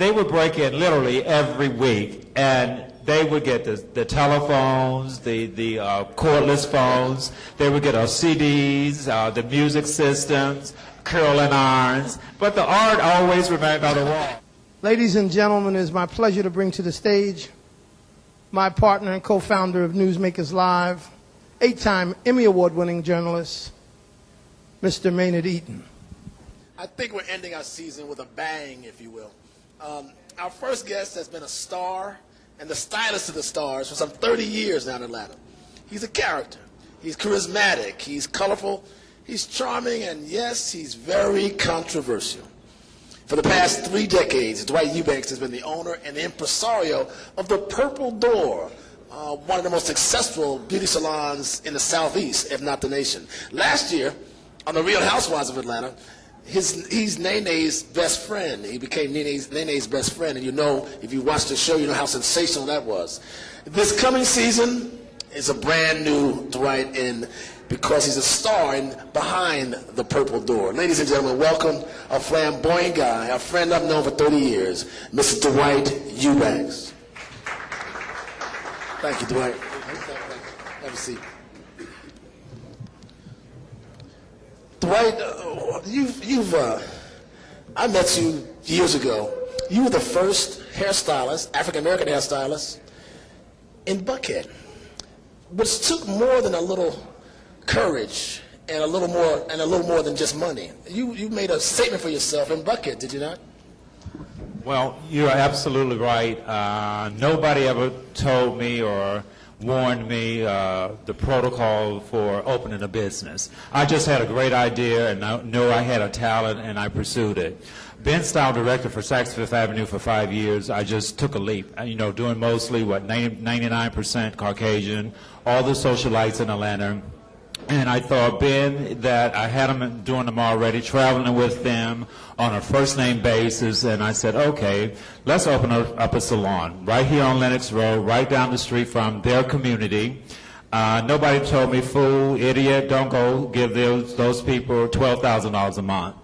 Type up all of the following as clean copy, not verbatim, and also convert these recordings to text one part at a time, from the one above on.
they would break in literally every week, and they would get the telephones, the cordless phones. They would get our CDs, the music systems, curling irons. But the art always remained on the wall. Ladies and gentlemen, it is my pleasure to bring to the stage my partner and co-founder of Newsmakers Live, 8-time Emmy Award-winning journalist, Mr. Maynard Eaton. I think we're ending our season with a bang, if you will. Our first guest has been a star and the stylist of the stars for some 30 years now in Atlanta. He's a character. He's charismatic. He's colorful. He's charming. And yes, he's very controversial. For the past 3 decades, Dwight Eubanks has been the owner and the impresario of the Purple Door, one of the most successful beauty salons in the Southeast, if not the nation. Last year, on the Real Housewives of Atlanta, he's Nene's best friend. He became Nene's best friend, and you know, if you watch the show, you know how sensational that was. This coming season is a brand new Dwight, and because he's a star in behind the Purple Door. Ladies and gentlemen, welcome a flamboyant guy, a friend I've known for 30 years, Mr. Dwight Eubanks. Thank you, Dwight. Have a seat. Dwight, I met you years ago. You were the first hairstylist, African-American hairstylist, in Buckhead, which took more than a little courage and a little more than just money. You made a statement for yourself in Buckhead, did you not? Well, you're absolutely right. Nobody ever told me or warned me the protocol for opening a business. I just had a great idea, and I knew I had a talent, and I pursued it. Been style director for Saks Fifth Avenue for 5 years. I just took a leap, doing mostly, 99% Caucasian, all the socialites in Atlanta. And I thought, being that I had them doing them already, traveling with them on a first-name basis, and I said, okay, let's open up a salon right here on Lenox Road, right down the street from their community. Nobody told me, fool, idiot, don't go give those people $12,000 a month.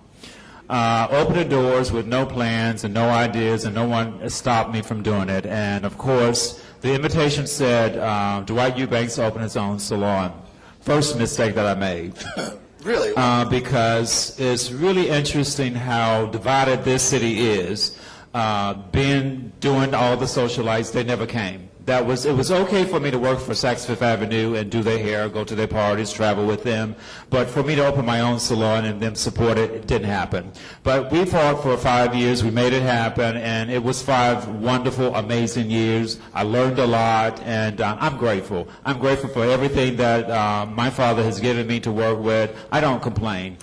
Open the doors with no plans and no ideas, and no one stopped me from doing it. And, of course, the invitation said Dwight Eubanks opened his own salon. First mistake that I made. Really? Because it's really interesting how divided this city is. Doing all the socialites, they never came. It was okay for me to work for Saks Fifth Avenue and do their hair, go to their parties, travel with them. But for me to open my own salon and them support it, it didn't happen. But we fought for 5 years. We made it happen, and it was 5 wonderful, amazing years. I learned a lot, and I'm grateful. I'm grateful for everything that my father has given me to work with. I don't complain.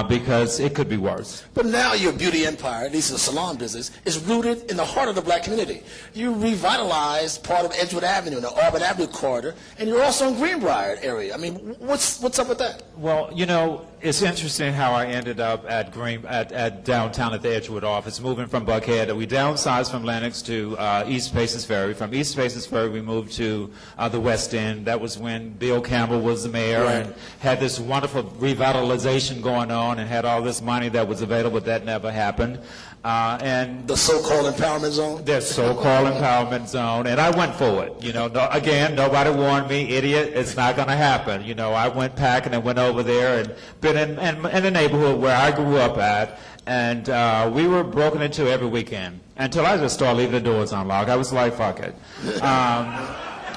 Because it could be worse. But now your beauty empire, at least the salon business, is rooted in the heart of the black community. You revitalized part of Edgewood Avenue and the Auburn Avenue corridor, and you're also in Greenbrier area. I mean, what's up with that? Well, it's interesting how I ended up at downtown at the Edgewood office, moving from Buckhead. We downsized from Lenox to East Paces Ferry. From East Paces Ferry, we moved to the West End. That was when Bill Campbell was the mayor, right, and had this wonderful revitalization going on, and had all this money that was available. That never happened. And the so-called empowerment zone? The so-called empowerment zone, and I went for it. Again, nobody warned me, idiot, it's not going to happen. I went packing and went over there and been in the neighborhood where I grew up at, and we were broken into every weekend until I just started leaving the doors unlocked. I was like, fuck it.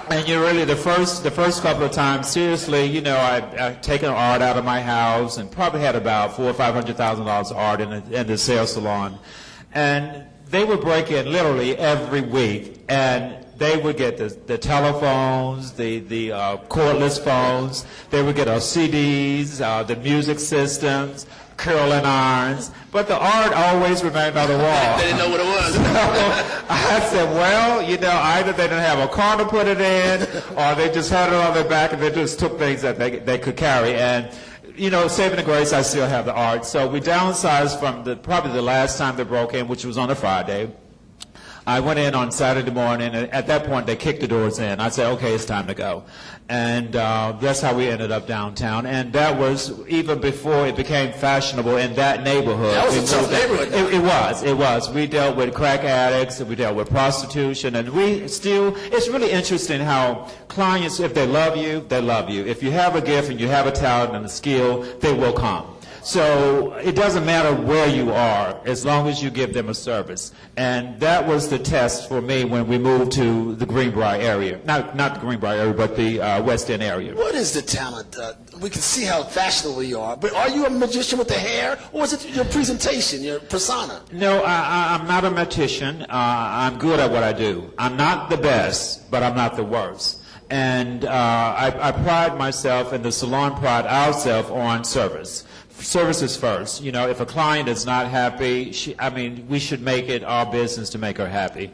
And really, the first couple of times, seriously, I'd taken art out of my house and probably had about $400,000 or $500,000 of art in the sales salon. And they would break in literally every week, and they would get the telephones, the cordless phones. They would get our CDs, the music systems, curling irons, but the art always remained on the wall. They didn't know what it was. So I said, well, either they didn't have a car to put it in, or they just had it on their back and they just took things that they could carry. And, saving the grace, I still have the art. So we downsized from probably the last time they broke in, which was on a Friday. I went in on Saturday morning, and at that point, they kicked the doors in. I said, okay, it's time to go. And that's how we ended up downtown. And that was even before it became fashionable in that neighborhood. That was a tough neighborhood. It was. We dealt with crack addicts, we dealt with prostitution, and it's really interesting how clients, if they love you, they love you. If you have a gift and you have a talent and a skill, they will come. So it doesn't matter where you are as long as you give them a service. And that was the test for me when we moved to the Greenbrier area. Not the Greenbrier area, but the West End area. What is the talent? We can see how fashionable you are, but are you a magician with the hair, or is it your presentation, your persona? No, I'm not a magician. I'm good at what I do. I'm not the best, but I'm not the worst. And I pride myself, and the salon pride ourselves on service. Service is first. You know, if a client is not happy, we should make it our business to make her happy.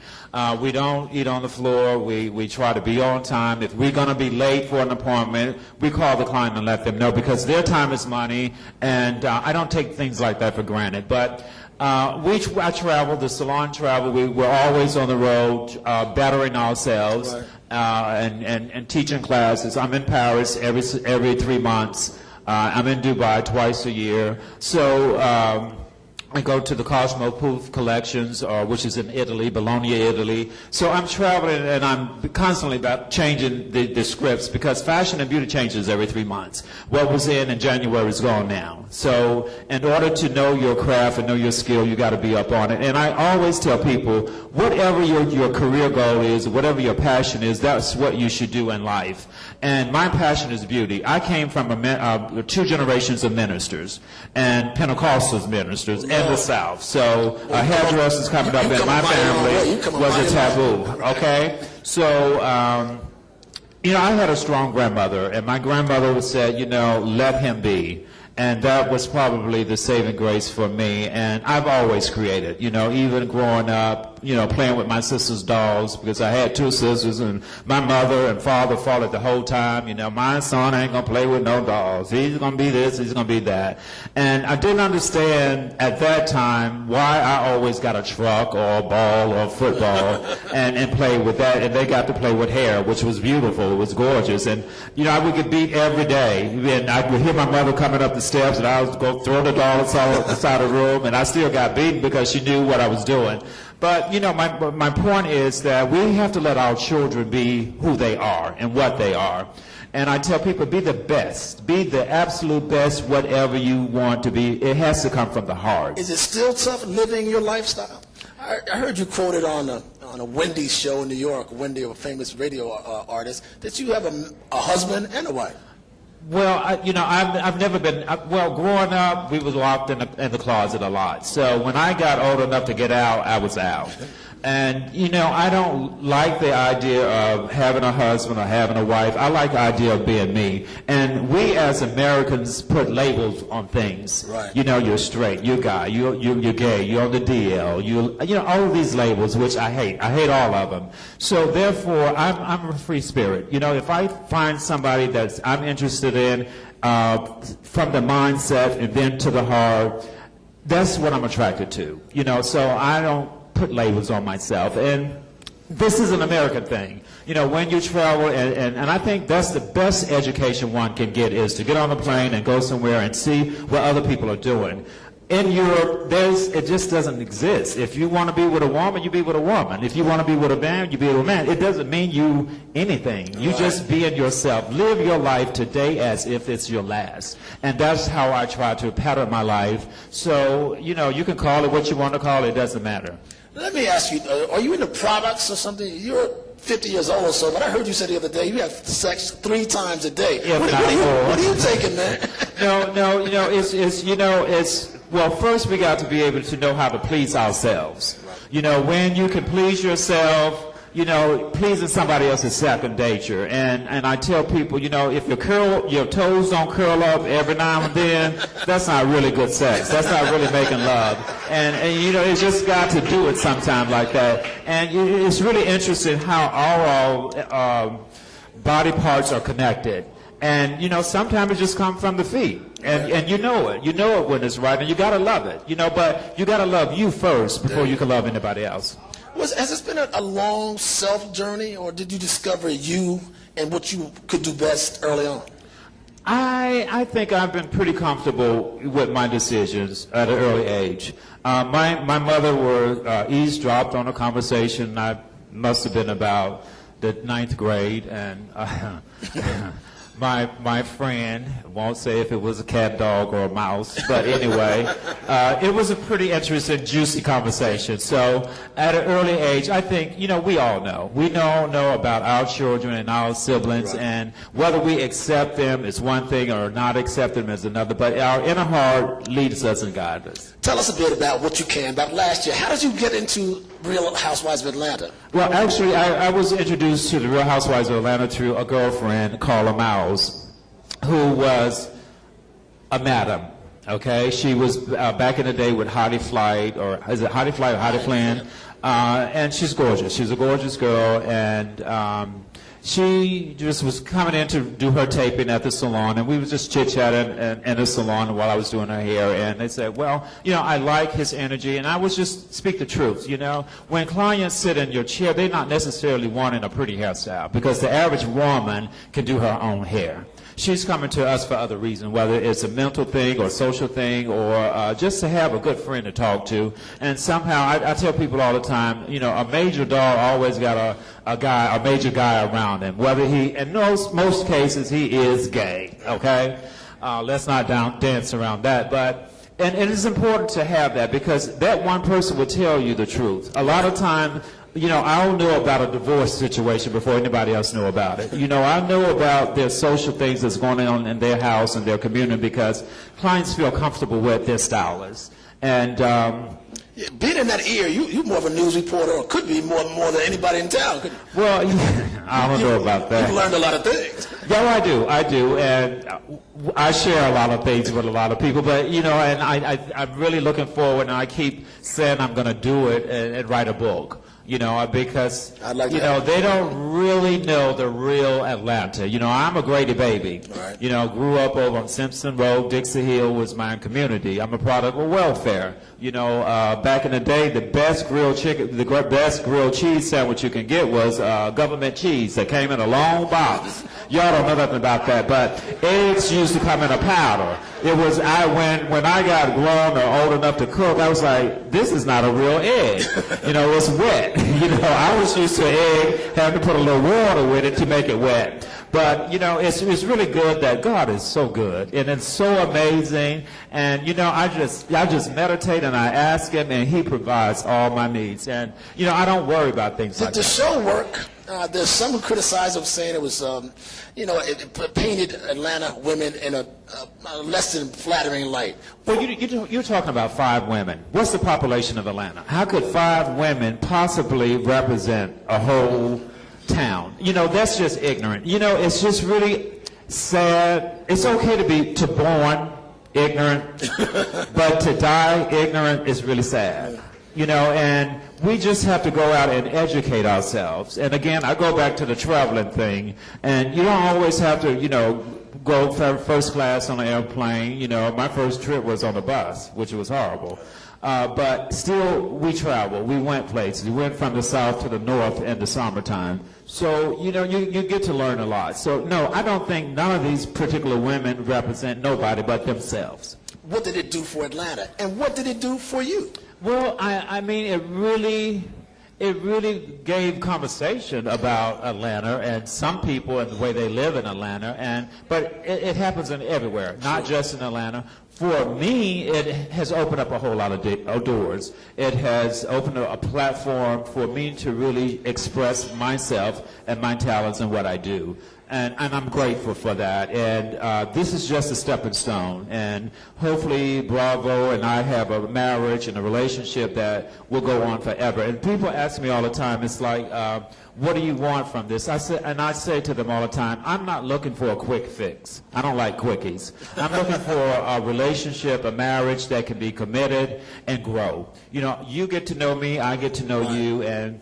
We don't eat on the floor. We try to be on time. If we're going to be late for an appointment, we call the client and let them know, because their time is money, and I don't take things like that for granted. But I travel, the salon travel. We're always on the road, bettering ourselves, right. and teaching classes. I'm in Paris every 3 months. I'm in Dubai twice a year. So I go to the Cosmopouf collections, which is in Italy, Bologna, Italy. So I'm traveling, and I'm constantly about changing the scripts, because fashion and beauty changes every 3 months. What was in January is gone now. So in order to know your craft and know your skill, you got to be up on it. And I always tell people, whatever your career goal is, whatever your passion is, that's what you should do in life. And my passion is beauty. I came from 2 generations of ministers, and Pentecostal ministers, in the South. So hairdressers coming up in my family was a taboo, okay? So, I had a strong grandmother, and my grandmother said, let him be. And that was probably the saving grace for me. And I've always created, even growing up, playing with my sister's dolls, because I had 2 sisters, and my mother and father fought it the whole time. My son ain't going to play with no dolls. He's going to be this, he's going to be that. And I didn't understand at that time why I always got a truck or a ball or a football and play with that. And they got to play with hair, which was beautiful. It was gorgeous. And, I would get beat every day. And I would hear my mother coming up the steps, and I would go throw the doll outside the room, and I still got beaten because she knew what I was doing. But, my point is that we have to let our children be who they are and what they are. And I tell people, be the best. Be the absolute best, whatever you want to be. It has to come from the heart. Is it still tough living your lifestyle? I heard you quoted on a Wendy's show in New York, Wendy, a famous radio artist, that you have a husband and a wife. Well, I've never been, growing up, we was locked in the closet a lot. So when I got old enough to get out, I was out. And, I don't like the idea of having a husband or having a wife. I like the idea of being me. And we as Americans put labels on things. Right. You're straight, you're gay, you're gay, you're on the DL, all of these labels, which I hate. I hate all of them. So therefore, I'm a free spirit. If I find somebody that I'm interested in, from the mindset and then to the heart, that's what I'm attracted to. So I don't put labels on myself. And this is an American thing. When you travel, and I think that's the best education one can get, is to get on a plane and go somewhere and see what other people are doing. In Europe, it just doesn't exist. If you want to be with a woman, you be with a woman. If you want to be with a man, you be with a man. It doesn't mean you anything. You just be in yourself. Live your life today as if it's your last. And that's how I try to pattern my life. So, you can call it what you want to call it. It doesn't matter. Let me ask you, are you into products or something? You're 50 years old or so, but I heard you say the other day you have sex 3 times a day. What are you taking, man? Well, first we got to be able to know how to please ourselves. When you can please yourself, pleasing somebody else is second nature. And I tell people, if your toes don't curl up every now and then, that's not really good sex. That's not really making love. And it's just got to do it sometime like that. And it's really interesting how all body parts are connected. And, sometimes it just comes from the feet. And you know it. You know it when it's right, and you got to love it. But you got to love you first before you can love anybody else. Has this been a long self journey, or did you discover you and what you could do best early on? I think I've been pretty comfortable with my decisions at an early age. My mother eavesdropped on a conversation. I must have been about the 9th grade, and my friend, won't say if it was a cat, dog, or a mouse, but anyway, it was a pretty interesting, juicy conversation. So at an early age, I think, we all know. We all know about our children and our siblings, right. And whether we accept them is one thing or not accept them is another, but our inner heart leads us and guides us. Tell us a bit about what you can, about last year. How did you get into Real Housewives of Atlanta? Well, actually, I was introduced to the Real Housewives of Atlanta through a girlfriend, Carla Miles, who was a madam, okay? She was back in the day with Heidi Flight, or is it Heidi Flight or Heidi Flynn? And she's gorgeous. She's a gorgeous girl, and she just was coming in to do her taping at the salon, and we was just chit-chatting in the salon while I was doing her hair, and they said, well, I like his energy, and I was just speak the truth, When clients sit in your chair, they're not necessarily wanting a pretty hairstyle, because the average woman can do her own hair. She's coming to us for other reasons, whether it's a mental thing or a social thing or just to have a good friend to talk to. And somehow, I tell people all the time, a major dog always got a major guy around him. Whether in most cases, he is gay, okay? Let's not dance around that. And it is important to have that because that one person will tell you the truth. A lot of times, I'll know about a divorce situation before anybody else know about it. I know about their social things that's going on in their house and their community because clients feel comfortable with their stylist. And being in that ear, you're more of a news reporter, or could be more than anybody in town. Well, I don't know about that. You've learned a lot of things. Yeah, I do, and I share a lot of things with a lot of people. But and I'm really looking forward, and I keep saying I'm going to do it and write a book. Because they don't really know the real Atlanta. I'm a Grady baby. Right. Grew up over on Simpson Road. Dixie Hill was my community. I'm a product of welfare. Back in the day, the best grilled cheese sandwich you can get was government cheese that came in a long box. Y'all don't know nothing about that, but eggs used to come in a powder. It was when I got grown or old enough to cook, I was like, this is not a real egg. It's wet. I was used to egg having to put a little water with it to make it wet. But it's really good that God is so good and it's so amazing. And I just meditate and I ask Him, and He provides all my needs. And I don't worry about things like that. Did the show work? There's some who criticize him, saying it was, it painted Atlanta women in a less than flattering light. Well, you're talking about 5 women. What's the population of Atlanta? How could 5 women possibly represent a whole town? That's just ignorant. It's just really sad. It's okay to be born ignorant, but to die ignorant is really sad. And we just have to go out and educate ourselves. And again, I go back to the traveling thing, and you don't always have to, go first class on an airplane. My first trip was on a bus, which was horrible. But still, we travel. We went places. We went from the south to the north in the summertime. So, you get to learn a lot. So, no, I don't think none of these particular women represent nobody but themselves. What did it do for Atlanta? And what did it do for you? Well, I mean, it really gave conversation about Atlanta and some people and the way they live in Atlanta. But it happens everywhere, not just in Atlanta. For me, it has opened up a whole lot of doors. It has opened a platform for me to really express myself and my talents and what I do. And I'm grateful for that. And this is just a stepping stone. And hopefully Bravo and I have a marriage and a relationship that will go on forever. And people ask me all the time, it's like, what do you want from this? I say to them all the time, I'm not looking for a quick fix. I don't like quickies. I'm looking for a relationship, a marriage that can be committed and grow. You get to know me, I get to know you, and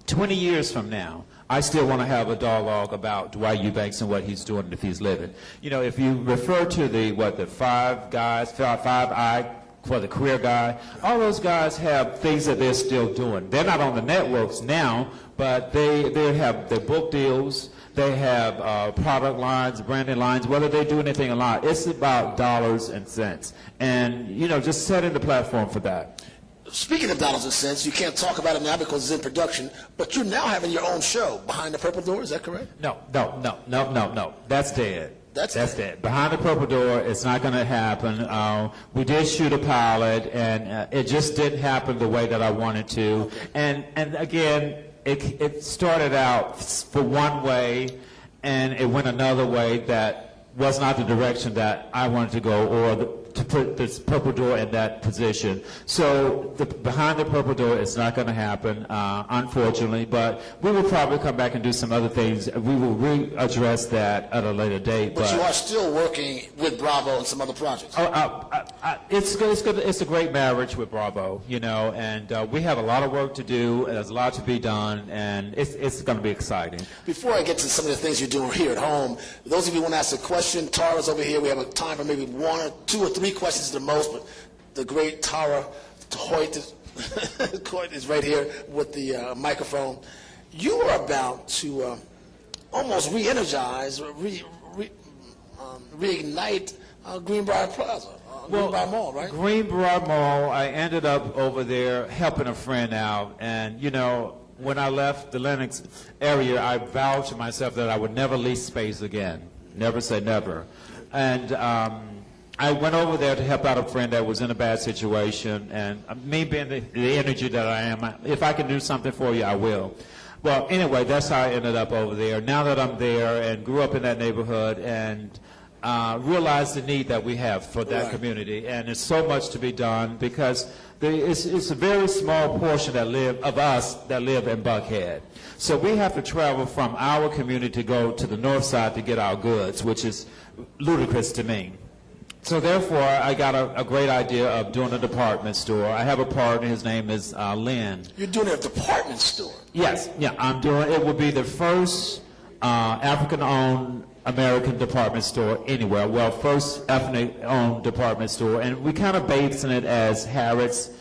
20 years from now, I still want to have a dialogue about Dwight Eubanks and what he's doing if he's living. If you refer to the 5 eyed for the career guy. All those guys have things that they're still doing. They're not on the networks now, but they have their book deals. They have product lines, branding lines. Whether they do anything a lot, it's about dollars and cents. And, you know, just setting the platform for that. Speaking of dollars and cents, you can't talk about it now because it's in production, but you're now having your own show, Behind the Purple Door, is that correct? No. That's dead. That's dead. Behind the Purple Door, it's not going to happen. We did shoot a pilot, and it just didn't happen the way that I wanted to. Okay. And again, it started out for one way, and it went another way that was not the direction that I wanted to go, or to put this purple door in that position. So behind the purple door, it's not going to happen, unfortunately, but we will probably come back and do some other things. We will readdress that at a later date. But you are still working with Bravo and some other projects. It's good. It's a great marriage with Bravo, you know, and we have a lot of work to do, and there's a lot to be done, and it's going to be exciting. Before I get to some of the things you're doing here at home, those of you who want to ask a question, Tara's over here. We have a time for maybe one or two or three questions at the most, but the great Tara Hoyt is right here with the microphone. You are about to almost re-energize, reignite Greenbrier Plaza, Greenbrier Mall, right? Greenbrier Mall, I ended up over there helping a friend out, and, you know, when I left the Lenox area, I vowed to myself that I would never lease space again. Never say never. And I went over there to help out a friend that was in a bad situation, and me being the energy that I am, if I can do something for you, I will. Well, anyway, that's how I ended up over there. Now that I'm there and grew up in that neighborhood and realized the need that we have for that community, and there's so much to be done because it's a very small portion of us that live in Buckhead. So we have to travel from our community to go to the north side to get our goods, which is ludicrous to me. So therefore, I got a great idea of doing a department store. I have a partner. His name is Lynn. You're doing a department store? Yes. Yeah, I'm doing. It will be the first African-owned American department store anywhere. Well, first ethnic-owned department store, and we kind of basing it as Harrods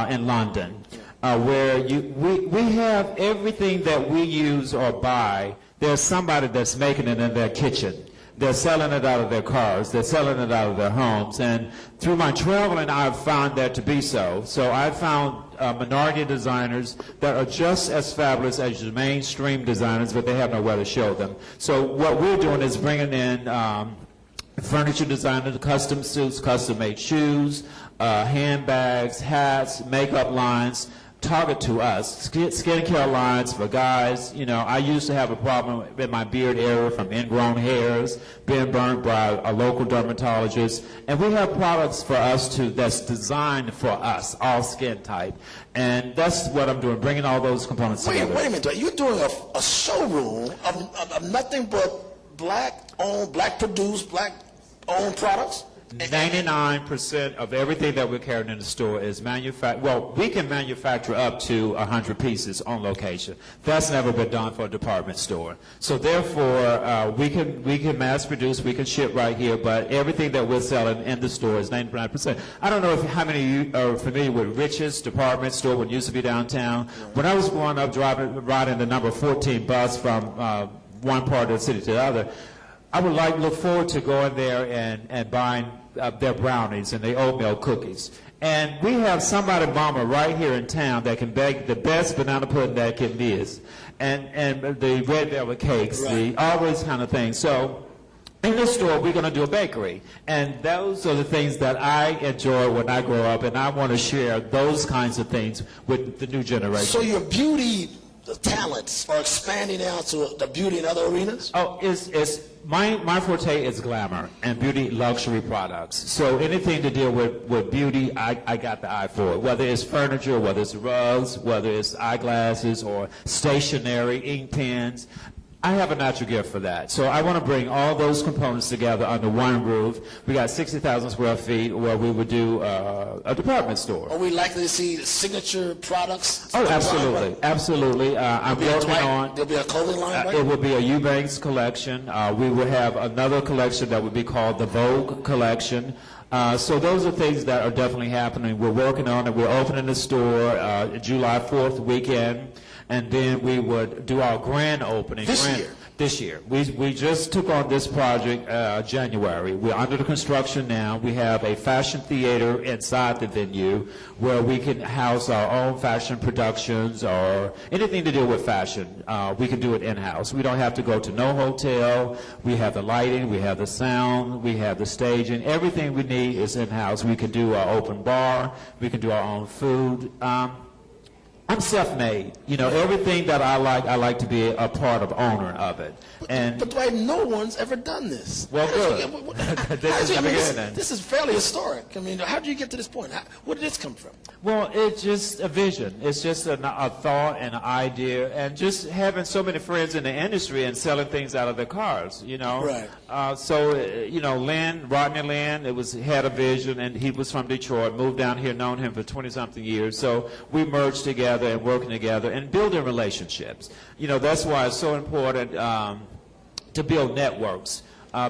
in London, where we have everything that we use or buy. There's somebody that's making it in their kitchen. They're selling it out of their cars. They're selling it out of their homes. And through my traveling, I've found that to be so. So I found minority designers that are just as fabulous as the mainstream designers, but they have nowhere to show them. So what we're doing is bringing in furniture designers, custom suits, custom-made shoes, handbags, hats, makeup lines, target to us, skincare lines for guys. You know, I used to have a problem in my beard area from ingrown hairs, being burned by a local dermatologist, and we have products for us that's designed for us, all skin type, and that's what I'm doing, bringing all those components together. Wait a minute, you're doing a showroom of nothing but black-owned, black-produced, black-owned products? 99% of everything that we're carrying in the store is manufactured. Well, we can manufacture up to 100 pieces on location. That's never been done for a department store. So therefore, we can mass produce, we can ship right here, but everything that we're selling in the store is 99%. I don't know how many of you are familiar with Rich's department store when it used to be downtown. When I was growing up riding the number 14 bus from one part of the city to the other, I would look forward to going there and buying their brownies and their oatmeal cookies. And we have somebody, mama, right here in town that can bake the best banana pudding that can be, and the red velvet cakes, all those kind of things. So in this store, we're going to do a bakery. And those are the things that I enjoy when I grow up, and I want to share those kinds of things with the new generation. So your beauty talents are expanding now to the beauty in other arenas? Oh, my forte is glamour and beauty luxury products. So anything to deal with beauty, I got the eye for it. Whether it's furniture, whether it's rugs, whether it's eyeglasses or stationery, ink pens. I have a natural gift for that. So I want to bring all those components together under one roof. We got 60,000 square feet where we would do a department store. Are we likely to see signature products? Oh, absolutely. Absolutely. I'm working on... There'll be a clothing line, right? It will be a Eubanks collection. We will have another collection that would be called the Vogue collection. So those are things that are definitely happening. We're working on it. We're opening the store July 4th weekend, and then we would do our grand opening. This year. We just took on this project January. We're under the construction now. We have a fashion theater inside the venue where we can house our own fashion productions or anything to do with fashion. We can do it in-house. We don't have to go to no hotel. We have the lighting, we have the sound, we have the staging. Everything we need is in-house. We can do our open bar. We can do our own food. I'm self-made. You know, everything that I like to be a part of, owner of it. But Dwight, no one's ever done this. Well, good. This is fairly historic. I mean, how did you get to this point? Where did this come from? Well, it's just a vision. It's just a thought and an idea, and just having so many friends in the industry and selling things out of their cars, you know. Right. You know, Rodney Lynn, had a vision, and he was from Detroit, moved down here, known him for 20-something years. So we merged together and working together and building relationships. You know, that's why it's so important to build networks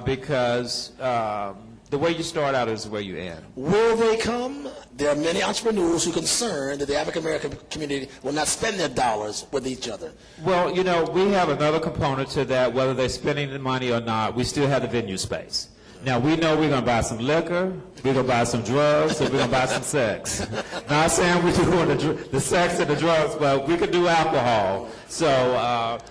because the way you start out is the way you end. Will they come? There are many entrepreneurs who are concerned that the African-American community will not spend their dollars with each other. Well, you know, we have another component to that. Whether they're spending the money or not, we still have the venue space. Now, we know we're going to buy some liquor, we're going to buy some drugs, and we're going to buy some sex. Not saying we're doing the sex and the drugs, but we can do alcohol. So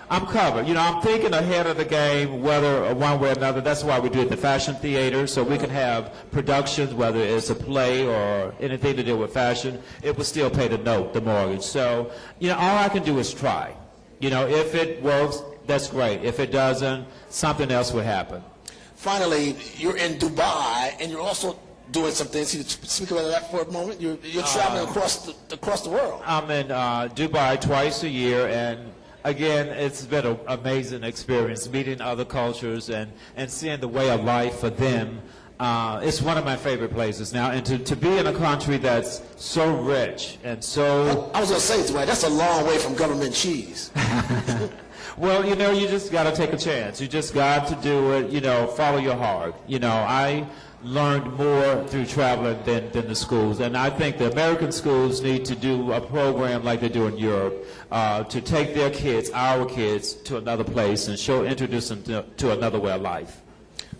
I'm covered. You know, I'm thinking ahead of the game, whether one way or another. That's why we do it at the Fashion Theater, so we can have productions, whether it's a play or anything to do with fashion. It will still pay the mortgage. So, you know, all I can do is try. You know, if it works, that's great. If it doesn't, something else will happen. Finally, you're in Dubai, and you're also doing some things. Can you speak about that for a moment? You're traveling across the world. I'm in Dubai twice a year, and again, it's been an amazing experience, meeting other cultures and seeing the way of life for them. It's one of my favorite places now, and to be in a country that's so rich and so... I was going to say, Dwight, that's a long way from government cheese. Well, you know, you just got to take a chance. You just got to do it, you know, follow your heart. You know, I learned more through traveling than the schools. And I think the American schools need to do a program like they do in Europe to take their kids, our kids, to another place and introduce them to another way of life.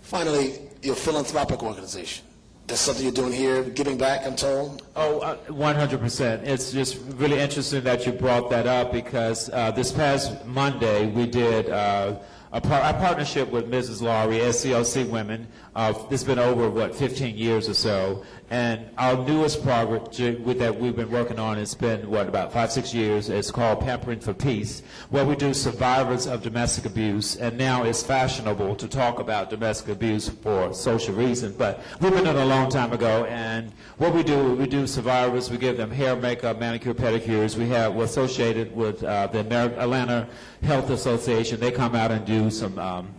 Finally, your philanthropic organization. That's something you're doing here, giving back, I'm told? Oh, 100%. It's just really interesting that you brought that up because this past Monday we did a partnership with Mrs. Laurie, SCLC Women. It's been over, 15 years or so. And our newest project that we've been working on, it's been, about 5-6 years. It's called Pampering for Peace, where we do survivors of domestic abuse. And now it's fashionable to talk about domestic abuse for social reasons. But we've been doing it a long time ago. And what we do survivors, we give them hair, makeup, manicure, pedicures. We're associated with the Atlanta Health Association. They come out and do some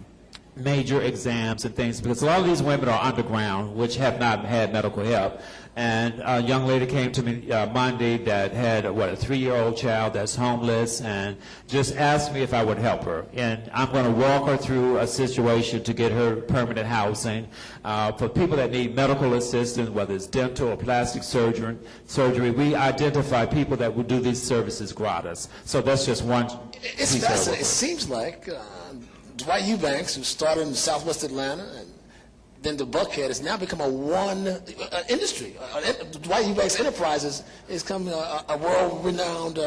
major exams and things because a lot of these women are underground, which have not had medical help. And a young lady came to me Monday that had a 3-year-old child that's homeless and just asked me if I would help her. And I'm going to walk her through a situation to get her permanent housing. For people that need medical assistance, whether it's dental or plastic surgery, we identify people that will do these services gratis. So that's just one. It's fascinating. It seems like Dwight Eubanks, who started in Southwest Atlanta and then the Buckhead, has now become a industry. Dwight Eubanks Enterprises is becoming a world-renowned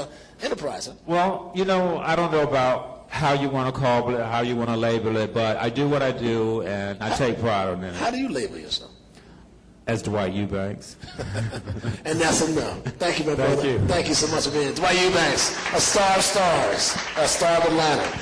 enterprise. Huh? Well, you know, I don't know about how you want to call it, how you want to label it, but I do what I do, and I take pride on it. How do you label yourself? As Dwight Eubanks. And that's enough. Thank you, my brother. Thank you. Thank you so much for being here. Dwight Eubanks, a star of stars, a star of Atlanta.